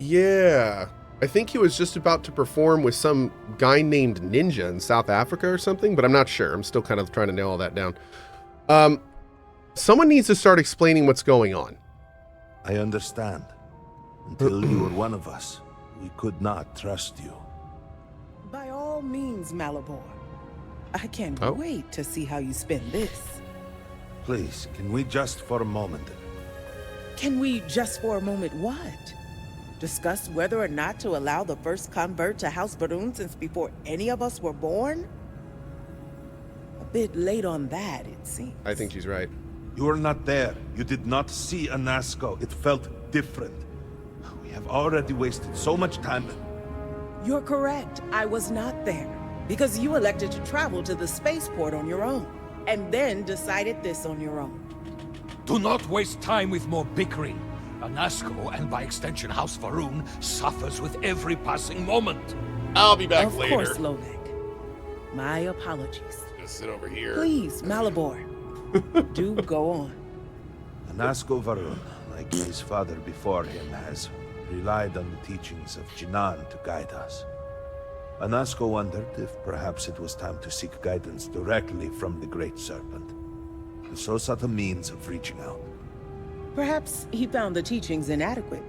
Yeah. I think he was just about to perform with some guy named Ninja in South Africa or something, but I'm not sure. I'm still kind of trying to nail all that down. Someone needs to start explaining what's going on. I understand. Until you were one of us, we could not trust you. By all means, Malabor. I can't wait to see how you spend this. Please, can we just for a moment? Can we just for a moment what? Discuss whether or not to allow the first convert to House Varun since before any of us were born? A bit late on that, it seems. I think she's right. You were not there. You did not see Anasco. It felt different. We have already wasted so much time. You're correct. I was not there. Because you elected to travel to the spaceport on your own. And then decided this on your own. Do not waste time with more bickering. Anasco, and by extension House Varun, suffers with every passing moment. I'll be back later. Of course, Lovek. My apologies. Just sit over here. Please, Malabor. Do go on. Anasco Varun, like his father before him, has relied on the teachings of Jinan to guide us. Anasco wondered if perhaps it was time to seek guidance directly from the Great Serpent. And so sought a means of reaching out. Perhaps he found the teachings inadequate.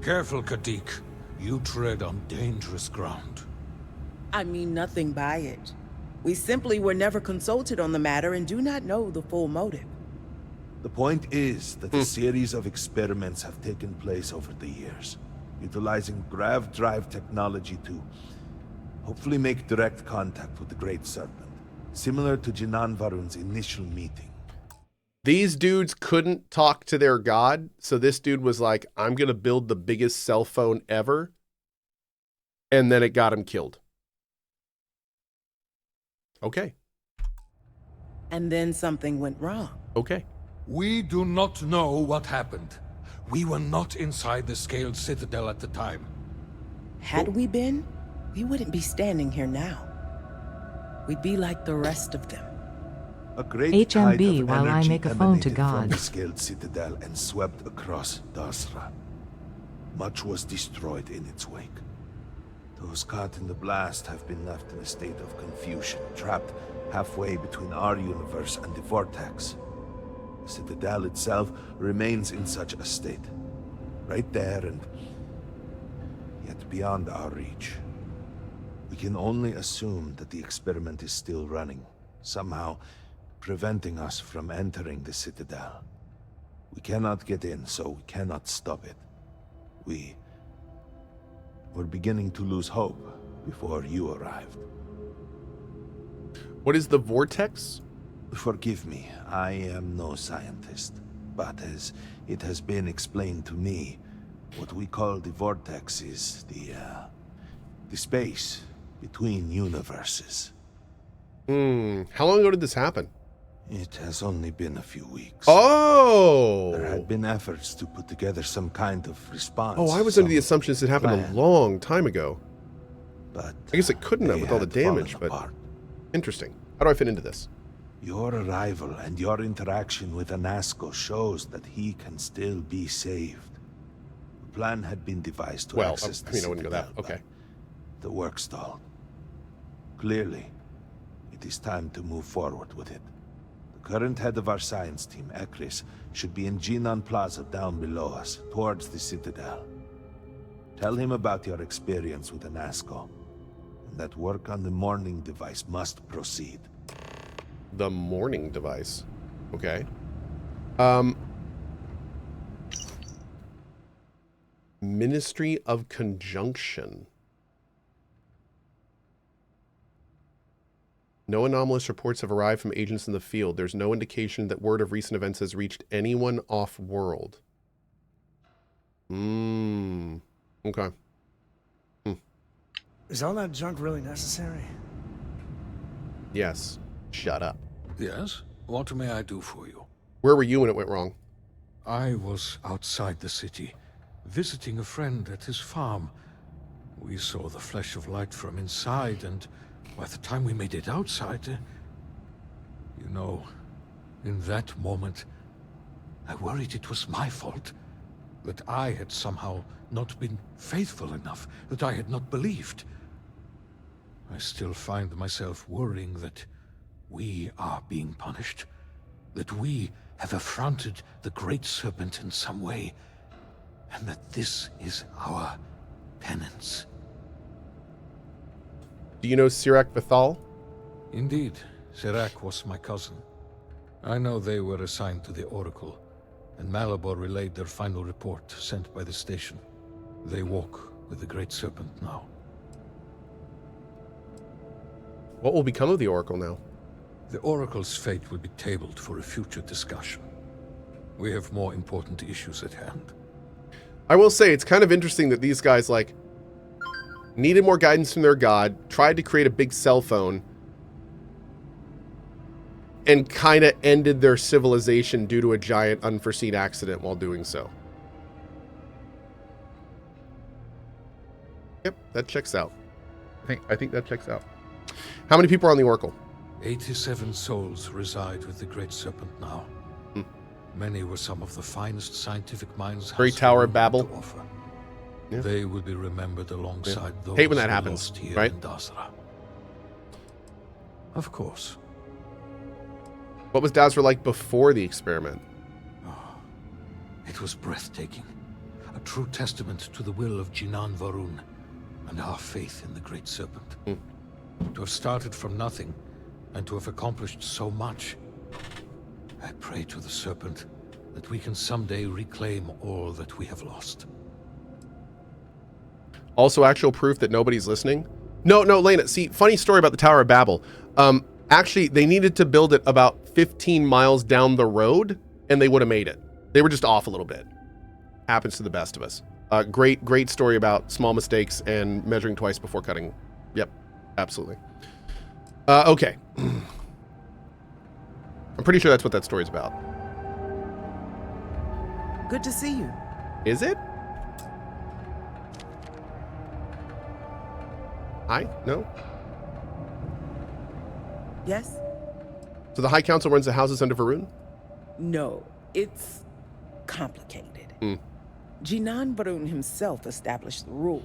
Careful, Kadik. You tread on dangerous ground. I mean nothing by it. We simply were never consulted on the matter and do not know the full motive. The point is that a series of experiments have taken place over the years, utilizing grav drive technology to hopefully make direct contact with the Great Serpent, similar to Jinan Varun's initial meeting. These dudes couldn't talk to their god, so this dude was like, I'm going to build the biggest cell phone ever. And then it got him killed. Okay. And then something went wrong. Okay. We do not know what happened. We were not inside the Scaled Citadel at the time. Had we been, we wouldn't be standing here now. We'd be like the rest of them. A great HMB tide of while I energy make a phone to emanated God. from the Scaled Citadel and swept across Dasra. Much was destroyed in its wake. Those caught in the blast have been left in a state of confusion, trapped halfway between our universe and the Vortex. The Citadel itself remains in such a state. Right there and yet beyond our reach. We can only assume that the experiment is still running, somehow preventing us from entering the Citadel. We cannot get in, so we cannot stop it. We're beginning to lose hope before you arrived. What is the Vortex? Forgive me, I am no scientist, but as it has been explained to me, what we call the Vortex is the space between universes. How long ago did this happen? It has only been a few weeks. Oh! There had been efforts to put together some kind of response. Oh, I was under the assumption it happened a long time ago. But I guess it couldn't have with all the had fallen damage, but apart. interesting. How do I fit into this? Your arrival and your interaction with Anasco shows that he can still be saved. The plan had been devised to access the I wouldn't go that. Citadel, Okay. but the work stalled. Clearly, it is time to move forward with it. The current head of our science team, Ekris, should be in Jinan Plaza down below us, towards the Citadel. Tell him about your experience with Anasco, and that work on the morning device must proceed. The morning device. Okay. Ministry of Conjunction. No anomalous reports have arrived from agents in the field. There's no indication that word of recent events has reached anyone off-world. Okay. Is all that junk really necessary? Yes. Shut up. Yes? What may I do for you? Where were you when it went wrong? I was outside the city, visiting a friend at his farm. We saw the flash of light from inside, and by the time we made it outside, you know, in that moment, I worried it was my fault. That I had somehow not been faithful enough, that I had not believed. I still find myself worrying that we are being punished, that we have affronted the Great Serpent in some way, and that this is our penance. Do you know Sirac Bethal? Indeed, Sirac was my cousin. I know they were assigned to the Oracle, and Malabor relayed their final report sent by the station. They walk with the Great Serpent now. What will become of the Oracle now? The Oracle's fate will be tabled for a future discussion. We have more important issues at hand. I will say, it's kind of interesting that these guys, like, needed more guidance from their god, tried to create a big cell phone, and kind of ended their civilization due to a giant unforeseen accident while doing so. Yep, that checks out. I think that checks out. How many people are on the Oracle? 87 souls reside with the Great Serpent now. Many were some of the finest scientific minds Great Tower of Babel. to offer. Yeah. They will be remembered alongside those Hate when that who happens, lost here right? in Dasra. Of course. What was Dazra like before the experiment? It was breathtaking. A true testament to the will of Jinan Varun and our faith in the Great Serpent. To have started from nothing and to have accomplished so much. I pray to the Serpent that we can someday reclaim all that we have lost. Also actual proof that nobody's listening? No, Lena, see, funny story about the Tower of Babel. Actually, they needed to build it about 15 miles down the road, and they would have made it. They were just off a little bit. Happens to the best of us. Great story about small mistakes and measuring twice before cutting. Yep, absolutely. Okay. I'm pretty sure that's what that story's about. Good to see you. Is it? Hi? No? Yes? So the High Council runs the houses under Varun? No, it's complicated. Jinan Varun himself established the rules.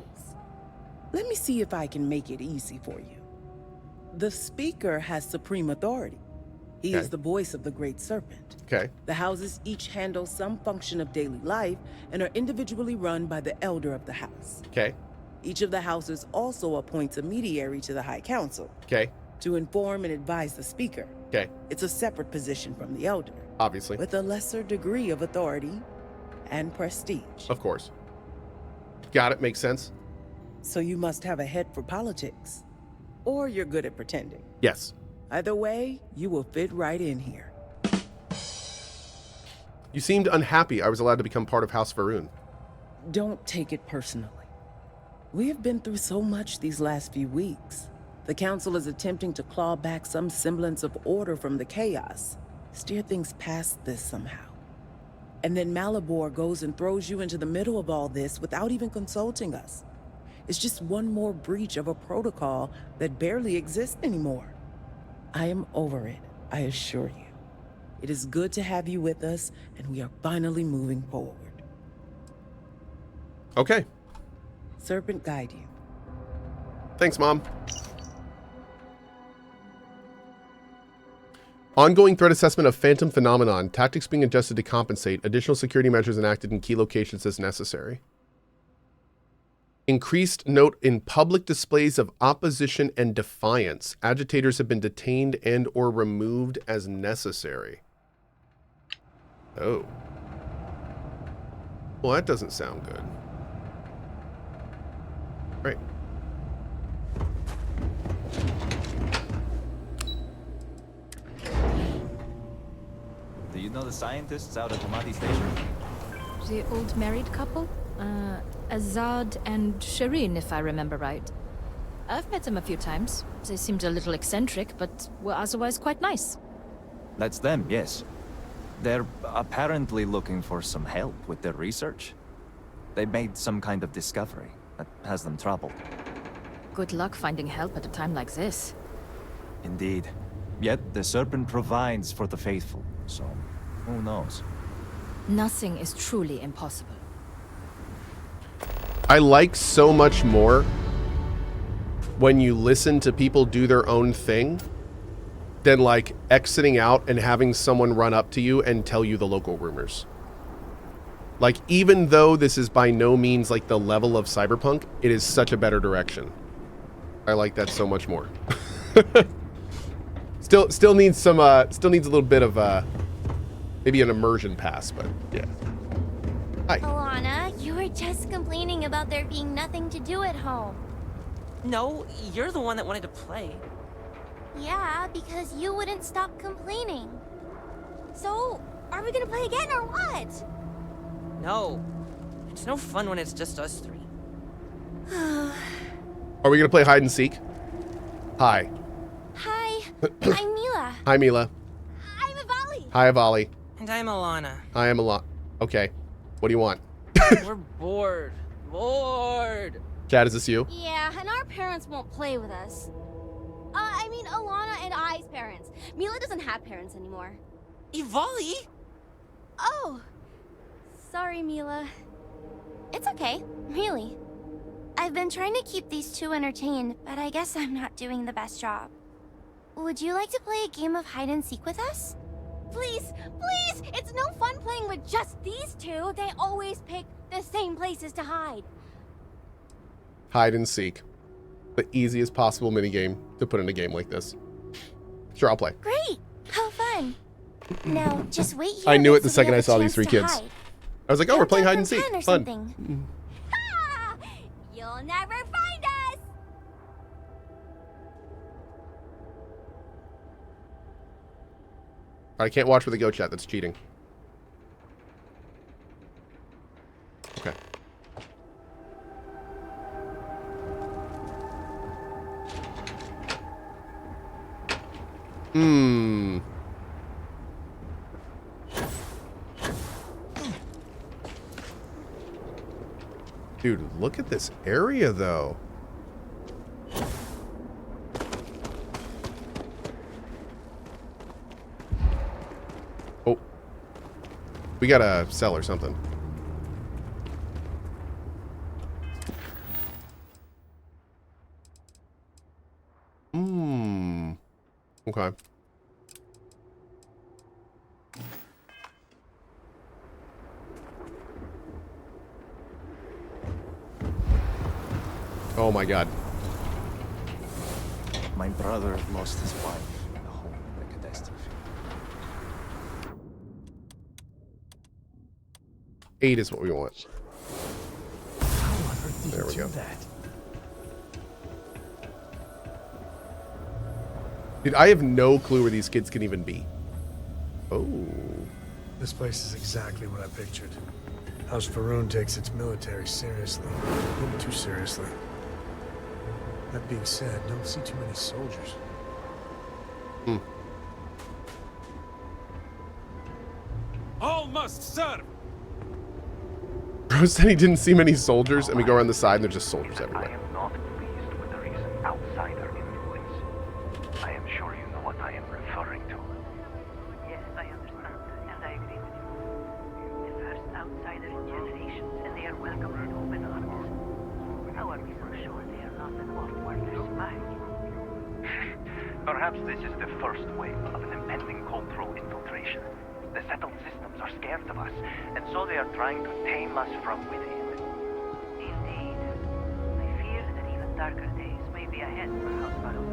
Let me see if I can make it easy for you. The Speaker has supreme authority. He is the voice of the Great Serpent. Okay. The houses each handle some function of daily life and are individually run by the Elder of the House. Okay. Each of the houses also appoints a mediary to the High Council Okay. to inform and advise the Speaker. Okay. It's a separate position from the Elder, Obviously. with a lesser degree of authority and prestige. Of course. Got it. Makes sense. So you must have a head for politics. Or you're good at pretending. Yes. Either way, you will fit right in here. You seemed unhappy I was allowed to become part of House Varun. Don't take it personally. We have been through so much these last few weeks. The Council is attempting to claw back some semblance of order from the chaos, steer things past this somehow. And then Malabor goes and throws you into the middle of all this without even consulting us. It's just one more breach of a protocol that barely exists anymore. I am over it, I assure you. It is good to have you with us, and we are finally moving forward. Okay. Serpent guide you. Thanks, Mom. Ongoing threat assessment of phantom phenomenon. Tactics being adjusted to compensate. Additional security measures enacted in key locations as necessary. Increased note in public displays of opposition and defiance. Agitators have been detained and or removed as necessary. Oh. Well, that doesn't sound good. Right. Do you know the scientists out at Hamadi Station? The old married couple? Azad and Shireen, if I remember right. I've met them a few times. They seemed a little eccentric, but were otherwise quite nice. That's them, yes. They're apparently looking for some help with their research. They made some kind of discovery that has them troubled. Good luck finding help at a time like this. Indeed. Yet the Serpent provides for the faithful, so who knows? Nothing is truly impossible. I like so much more when you listen to people do their own thing than like exiting out and having someone run up to you and tell you the local rumors. Like, even though this is by no means like the level of Cyberpunk, it is such a better direction. I like that so much more. Still needs some still needs a little bit of maybe an immersion pass, but yeah. Hi. Alana, you were just complaining about there being nothing to do at home. No, you're the one that wanted to play. Yeah, because you wouldn't stop complaining. So, are we gonna play again or what? No. It's no fun when it's just us three. Are we gonna play hide and seek? Hi. Hi, I'm Mila. Hi, Mila. I'm Avali. Hi, Avali. And I'm Alana. I am a lot. Okay. What do you want? We're bored. Bored. Chad, is this you? Yeah, and our parents won't play with us. I mean, Alana and I's parents. Mila doesn't have parents anymore. Ivali? Oh. Sorry, Mila. It's okay, really. I've been trying to keep these two entertained, but I guess I'm not doing the best job. Would you like to play a game of hide and seek with us? Please, please! It's no fun playing with just these two. They always pick the same places to hide. Hide and seek. The easiest possible minigame to put in a game like this. Sure, I'll play. Great! How fun! Now, just wait here. I knew it the so we second have I a saw these chance three to kids. hide. I was like, oh, we're playing hide Countdown and seek. from 10 or Fun. something. Ah! You'll never find us! I can't watch where they go, chat. That's cheating. Okay. Hmm. Dude, look at this area, though. Oh. We gotta sell or something. Hmm. Okay. Oh my god. My brother lost his wife in a home catastrophe. 8 is what we want. How on earth did There you we do go. that? Dude, I have no clue where these kids can even be. Oh. This place is exactly what I pictured. House Faroon takes its military seriously. Maybe too seriously. That being said, don't see too many soldiers. Hmm. All must serve. Bro said he didn't see many soldiers, and we go around the side and there's just soldiers I everywhere. am not pleased with the recent outsider influence. I am sure you know what I am referring to. Yes, I understand, and I agree with you. The first outsiders in generations, and they are welcomed with open arms. How are we so sure they are not an off-world spy? Perhaps this is the first wave of an impending cultural infiltration. The settled systems are scared of us, and so they are trying to tame us from within. Indeed. I fear that even darker days may be ahead for House Baron.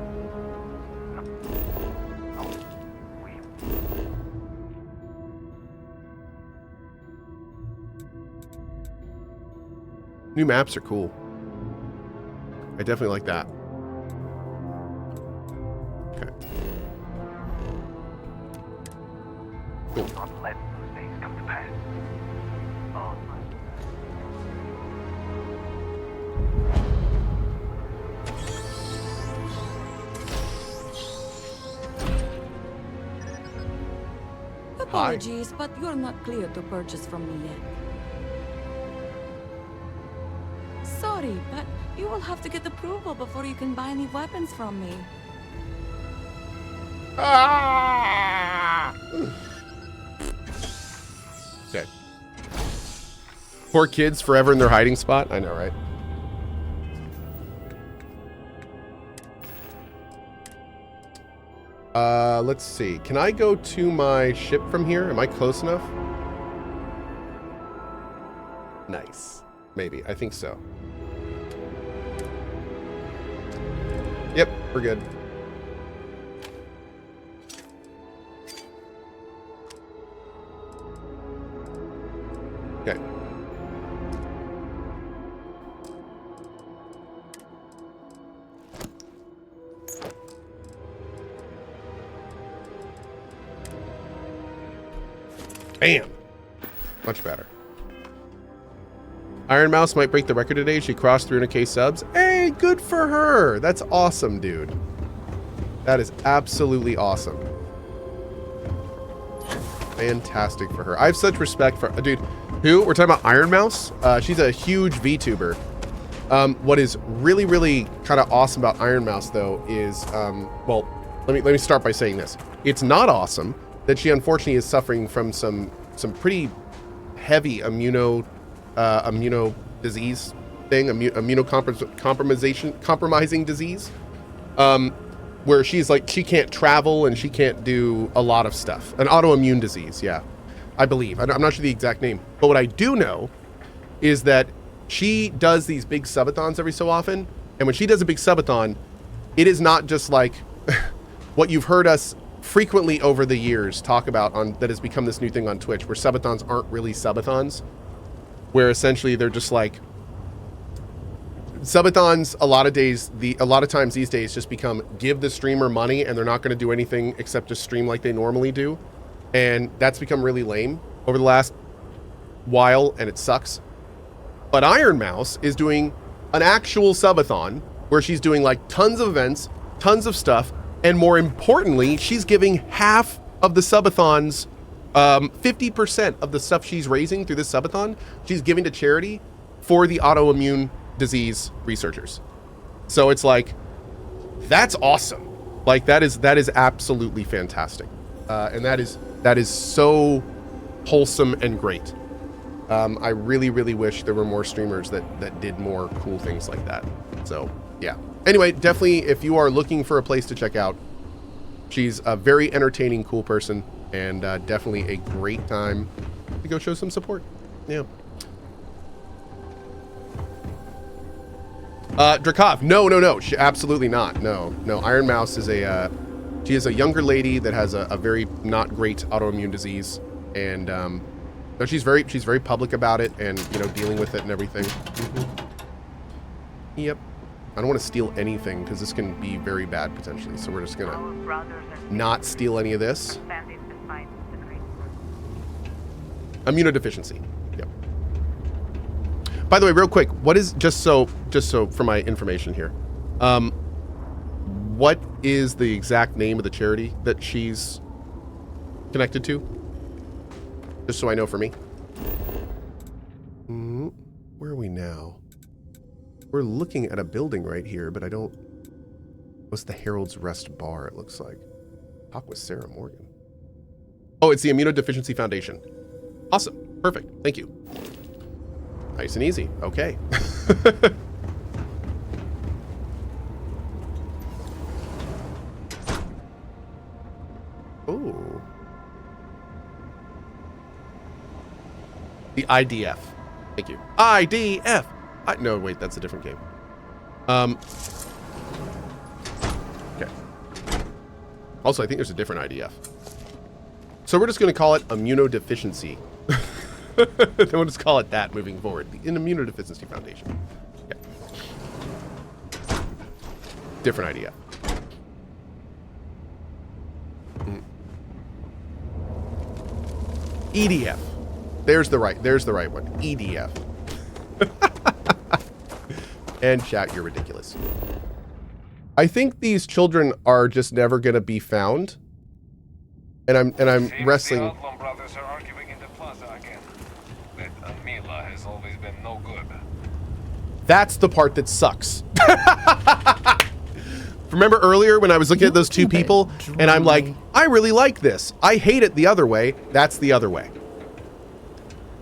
New maps are cool. I definitely like that. Okay. Cool. Not let those days come to pass. All must. Apologies, but you're not clear to purchase from me yet. Sorry, but you will have to get approval before you can buy any weapons from me. Ah! Okay. Poor kids forever in their hiding spot. I know, right? Let's see. Can I go to my ship from here? Am I close enough? Nice. Maybe. I think so. Yep, we're good. Okay. Bam! Much better. Iron Mouse might break the record today. She crossed 300k subs. Hey, good for her. That's awesome, dude. That is absolutely awesome. Fantastic for her. I have such respect for... Dude, who? We're talking about Iron Mouse? She's a huge VTuber. What is really, really kind of awesome about Iron Mouse, though, is... well, let me start by saying this. It's not awesome that she unfortunately is suffering from some pretty heavy compromising disease, where she's like, she can't travel and she can't do a lot of stuff. An autoimmune disease, yeah, I believe. I'm not sure the exact name, but what I do know is that she does these big subathons every so often, and when she does a big subathon, it is not just like what you've heard us frequently over the years talk about on that has become this new thing on Twitch, where subathons aren't really subathons, where essentially they're just like subathons. A lot of times these days just become give the streamer money and they're not going to do anything except just stream like they normally do, and that's become really lame over the last while, and it sucks. But Iron Mouse is doing an actual subathon where she's doing like tons of events, tons of stuff. And more importantly, she's giving half of the subathons, 50% of the stuff she's raising through this subathon, she's giving to charity for the autoimmune disease researchers. So it's like, that's awesome. Like that is absolutely fantastic. And that is so wholesome and great. I really, really wish there were more streamers that did more cool things like that. So yeah. Anyway, definitely, if you are looking for a place to check out, she's a very entertaining, cool person, and definitely a great time to go show some support. Yeah. Drakov, no, she, absolutely not. No, Iron Mouse is she is a younger lady that has a very not great autoimmune disease, and no, she's very public about it, and dealing with it and everything. Yep. I don't want to steal anything because this can be very bad potentially. So we're just gonna not steal any of this. Immunodeficiency. Yep. By the way, real quick, what is just so for my information here, what is the exact name of the charity that she's connected to? Just so I know for me. Where are we now? We're looking at a building right here, but I don't... What's the Herald's Rest Bar, it looks like? Talk with Sarah Morgan. Oh, it's the Immunodeficiency Foundation. Awesome. Perfect. Thank you. Nice and easy. Okay. Ooh. The IDF. Thank you. IDF! No, wait, that's a different game. Okay. Also, I think there's a different IDF. So we're just going to call it Immunodeficiency. Then we'll just call it that moving forward. The Immunodeficiency Foundation. Okay. Different IDF. EDF. There's the right one. EDF. And chat, you're ridiculous. I think these children are just never gonna be found. And I'm wrestling. The Outlaw brothers are arguing in the plaza again. That Mila has always been no good. That's the part that sucks. Remember earlier when I was looking at those two people and I'm like, I really like this. I hate it the other way. That's the other way.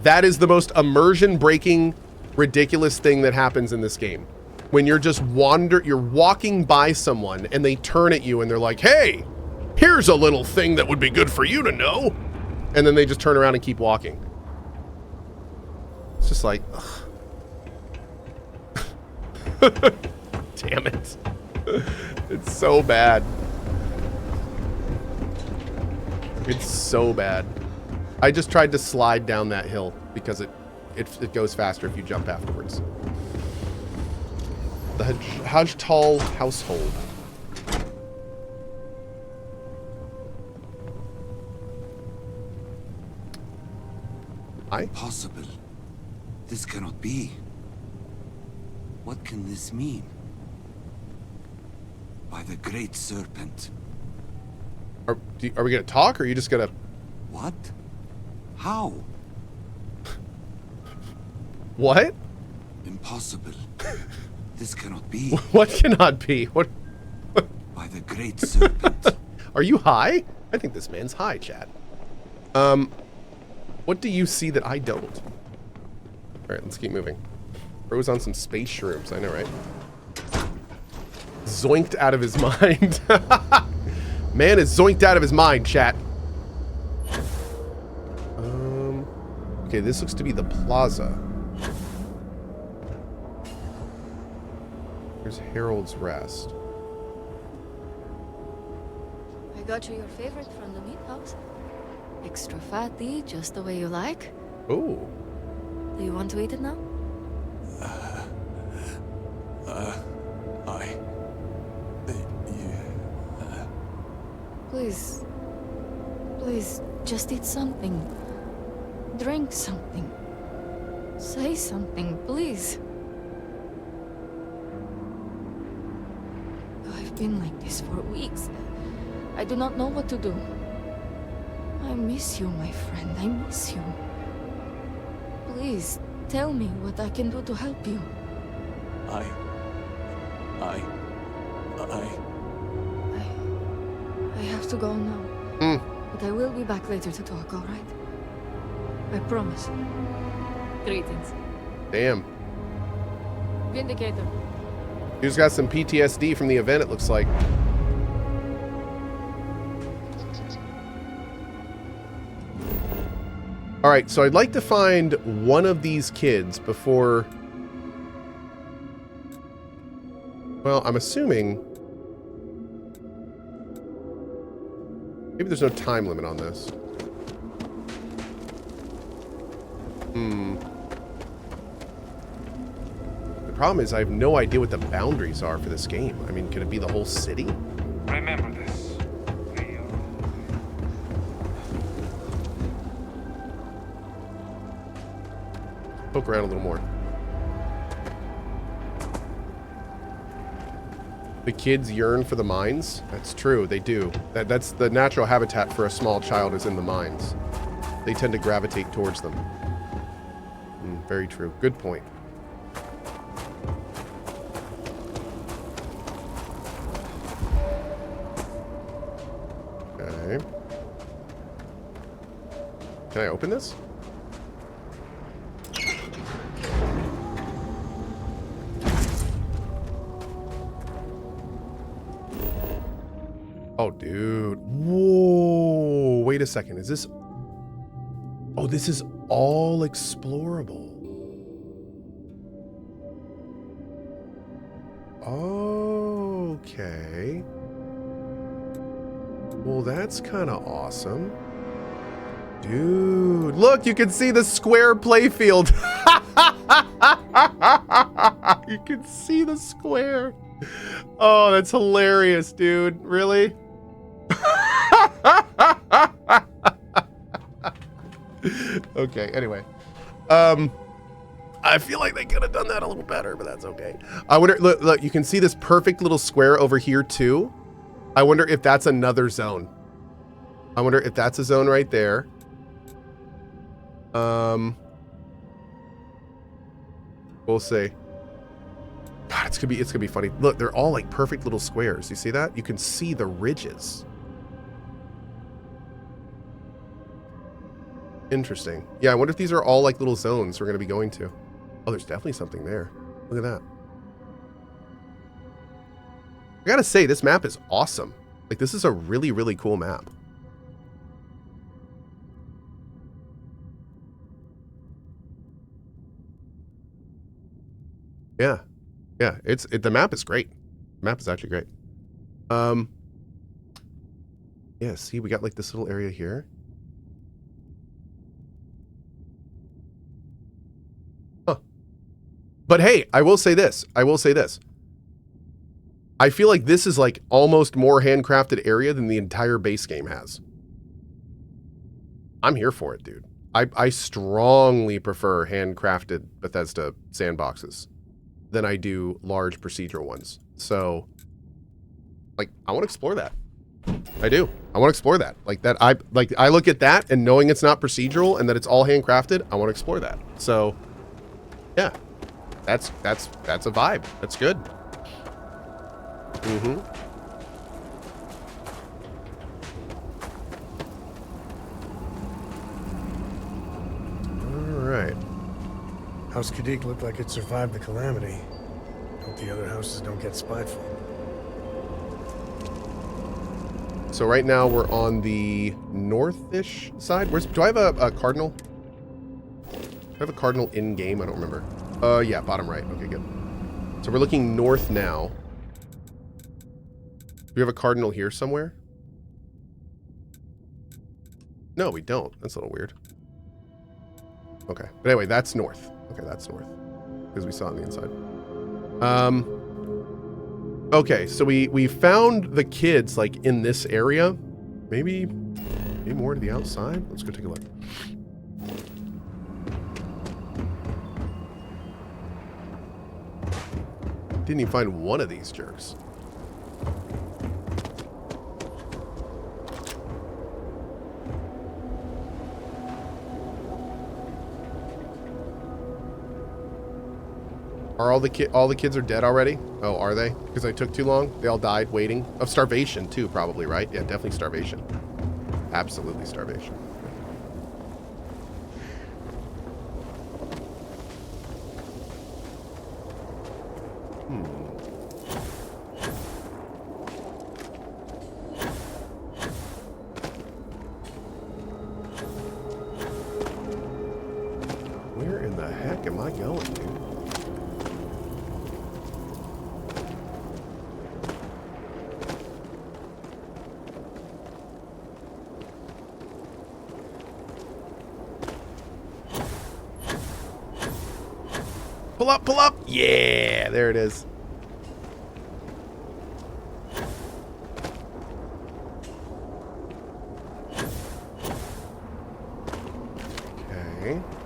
That is the most immersion-breaking, ridiculous thing that happens in this game. When you're just you're walking by someone and they turn at you and they're like, hey, here's a little thing that would be good for you to know. And then they just turn around and keep walking. It's just like, ugh. Damn it. It's so bad. It's so bad. I just tried to slide down that hill because it goes faster if you jump afterwards. The Hajtal household. Impossible. This cannot be. What can this mean? By the Great Serpent. Are we gonna talk, or are you just gonna... What? How? What? Impossible. This cannot be. What cannot be? What? By the Great Serpent. Are you high? I think this man's high, chat. What do you see that I don't? All right, let's keep moving. Bro's on some space shrooms. I know, right? Zoinked out of his mind. Man is zoinked out of his mind, chat. Okay, this looks to be the plaza. Here's Harold's Rest. I got you your favorite from the meat house. Extra fatty, just the way you like. Oh. Do you want to eat it now? Please. Please, just eat something. Drink something. Say something, please. I've been like this for weeks. I do not know what to do. I miss you, my friend. I miss you. Please, tell me what I can do to help you. I have to go now. But I will be back later to talk, all right? I promise. Greetings. Damn. Vindicator. Dude's got some PTSD from the event, it looks like. All right, so I'd like to find one of these kids before... Well, I'm assuming... Maybe there's no time limit on this. The problem is I have no idea what the boundaries are for this game. I mean, could it be the whole city? Remember this. Poke around a little more. The kids yearn for the mines? That's true, they do. That's the natural habitat for a small child is in the mines. They tend to gravitate towards them. Very true. Good point. Okay. Can I open this? Oh, dude. Whoa. Wait a second. Is this... Oh, this is all explorable. Okay. Well, that's kind of awesome. Dude, look, you can see the square playfield. You can see the square. Oh, that's hilarious, dude. Really? Okay, anyway. I feel like they could have done that a little better, but that's okay. I wonder, look, you can see this perfect little square over here too. I wonder if that's another zone. I wonder if that's a zone right there. We'll see. God, it's gonna be funny. Look, they're all like perfect little squares. You see that? You can see the ridges. Interesting. Yeah, I wonder if these are all like little zones we're going to be going to. Oh, there's definitely something there. Look at that. I gotta say, this map is awesome. Like, this is a really, really cool map. Yeah. Yeah, the map is great. The map is actually great. Yeah, see, we got like this little area here. Huh. But hey, I will say this. I feel like this is like almost more handcrafted area than the entire base game has. I'm here for it, dude. I strongly prefer handcrafted Bethesda sandboxes than I do large procedural ones. So, like, I want to explore that. I do. I want to explore that. Like that. I look at that and knowing it's not procedural and that it's all handcrafted. I want to explore that. So, yeah, that's a vibe. That's good. Mm-hmm. All right. House Kadik looked like it survived the calamity. Hope the other houses don't get spiteful. So right now we're on the north-ish side. Do I have a cardinal? Do I have a cardinal in-game? I don't remember. Yeah, bottom right. Okay, good. So we're looking north now. Do we have a cardinal here somewhere? No, we don't. That's a little weird. Okay. But anyway, that's north. Okay, that's north. Because we saw it on the inside. Okay, so we found the kids like in this area. Maybe more to the outside. Let's go take a look. Didn't even find one of these jerks. Are all the kids are dead already? Oh, are they? Because I took too long? They all died waiting? Of starvation too, probably, right? Yeah, definitely starvation. Absolutely starvation. Where in the heck am I going, dude? Pull up, pull up. Yeah, there it is. Okay.